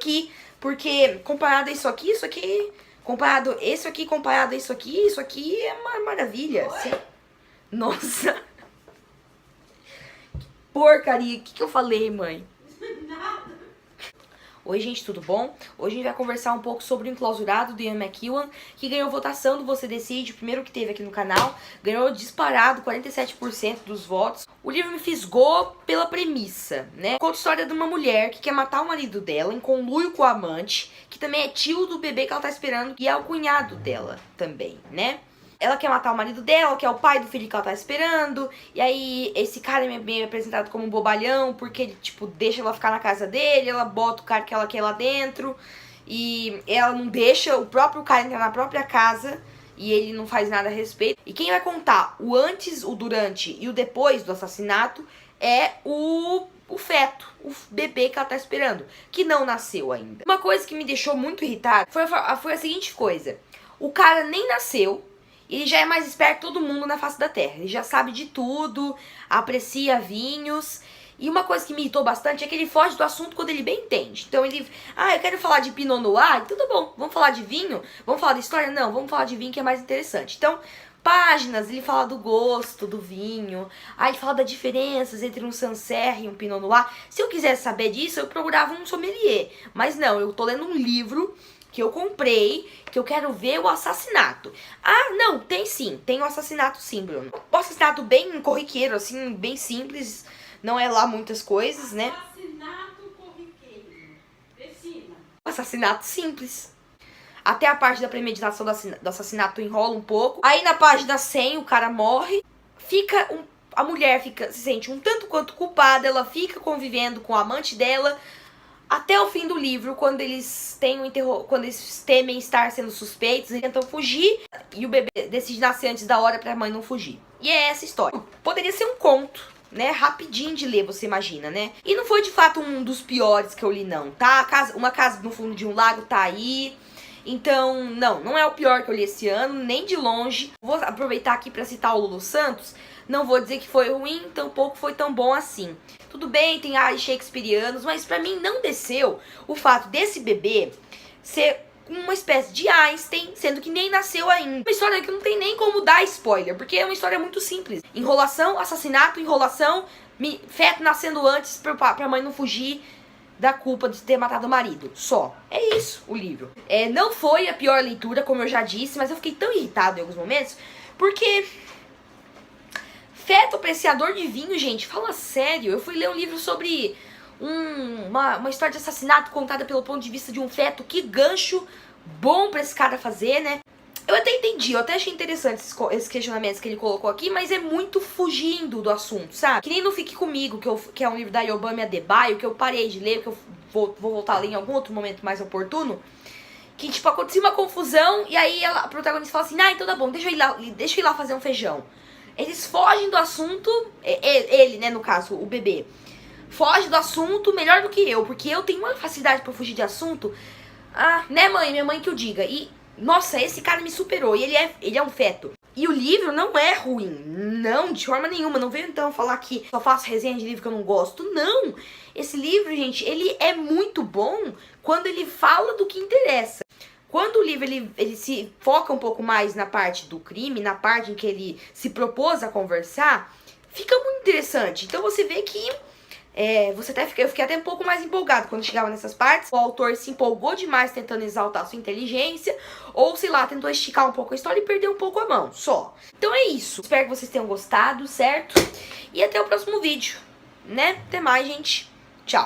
aqui. Porque comparado a isso aqui, comparado isso aqui, comparado a isso aqui é uma maravilha. Sim. Nossa. Porcaria, o que eu falei, mãe? Nada. Oi, gente, tudo bom? Hoje a gente vai conversar um pouco sobre o Enclausurado do Ian McEwan, que ganhou votação do Você Decide, o primeiro que teve aqui no canal. Ganhou disparado 47% dos votos. O livro me fisgou pela premissa, né? Conta a história de uma mulher que quer matar o marido dela em conluio com o amante, que também é tio do bebê que ela tá esperando, e é o cunhado dela também, né? Ela quer matar o marido dela, que é o pai do filho que ela tá esperando. E aí, esse cara é meio apresentado como um bobalhão, porque ele, tipo, deixa ela ficar na casa dele, ela bota o cara que ela quer lá dentro. E ela não deixa o próprio cara entrar na própria casa, e ele não faz nada a respeito. E quem vai contar o antes, o durante e o depois do assassinato é o feto, o bebê que ela tá esperando, que não nasceu ainda. Uma coisa que me deixou muito irritada foi a seguinte coisa. O cara nem nasceu. Ele já é mais esperto que todo mundo na face da terra. Ele já sabe de tudo, aprecia vinhos. E uma coisa que me irritou bastante é que ele foge do assunto quando ele bem entende. Então ele... eu quero falar de Pinot Noir. Então tá bom, vamos falar de vinho? Vamos falar da história? Não, vamos falar de vinho que é mais interessante. Então, páginas, ele fala do gosto do vinho. Aí ele fala das diferenças entre um Sancerre e um Pinot Noir. Se eu quisesse saber disso, eu procurava um sommelier. Mas não, eu tô lendo um livro que eu comprei, que eu quero ver o assassinato. Ah, não, tem sim, tem o assassinato sim, Bruno. O assassinato bem corriqueiro, assim, bem simples, não é lá muitas coisas, né? Assassinato corriqueiro, defina. Assassinato simples. Até a parte da premeditação do assassinato enrola um pouco. Aí na página 100 o cara morre, a mulher se sente um tanto quanto culpada, ela fica convivendo com o amante dela, até o fim do livro, quando eles temem estar sendo suspeitos e tentam fugir, e o bebê decide nascer antes da hora pra mãe não fugir. E é essa história. Poderia ser um conto, né? Rapidinho de ler, você imagina, né? E não foi de fato um dos piores que eu li, não, tá? Uma casa no fundo de um lago tá aí. Então, não é o pior que eu li esse ano, nem de longe. Vou aproveitar aqui pra citar o Lulu Santos. Não vou dizer que foi ruim, tampouco foi tão bom assim. Tudo bem, tem ares shakespearianos, mas pra mim não desceu o fato desse bebê ser uma espécie de Einstein, sendo que nem nasceu ainda. Uma história que não tem nem como dar spoiler, porque é uma história muito simples. Enrolação, assassinato, enrolação, feto nascendo antes pra mãe não fugir da culpa de ter matado o marido. Só. É isso o livro. Não foi a pior leitura, como eu já disse, mas eu fiquei tão irritado em alguns momentos, porque... feto apreciador de vinho, gente, fala sério. Eu fui ler um livro sobre uma história de assassinato contada pelo ponto de vista de um feto. Que gancho bom pra esse cara fazer, né? Eu até entendi, eu até achei interessante esses questionamentos que ele colocou aqui, mas é muito fugindo do assunto, sabe? Que nem No Fique Comigo, que é um livro da Yobami Adebayo, que eu parei de ler, que eu vou voltar a ler em algum outro momento mais oportuno. Que, tipo, acontecia uma confusão e aí a protagonista fala assim, então tá bom, deixa eu ir lá fazer um feijão. Eles fogem do assunto, ele, né, no caso, o bebê, foge do assunto melhor do que eu, porque eu tenho uma facilidade pra fugir de assunto, né, mãe, minha mãe que o diga, e, nossa, esse cara me superou, e ele é um feto. E o livro não é ruim, não, de forma nenhuma, não venho então falar que só faço resenha de livro que eu não gosto, não. Esse livro, gente, ele é muito bom quando ele fala do que interessa. Quando o livro ele se foca um pouco mais na parte do crime, na parte em que ele se propôs a conversar, fica muito interessante. Então você vê que eu fiquei até um pouco mais empolgado quando chegava nessas partes. O autor se empolgou demais tentando exaltar a sua inteligência, ou sei lá, tentou esticar um pouco a história e perder um pouco a mão, só. Então é isso. Espero que vocês tenham gostado, certo? E até o próximo vídeo, né? Até mais, gente. Tchau.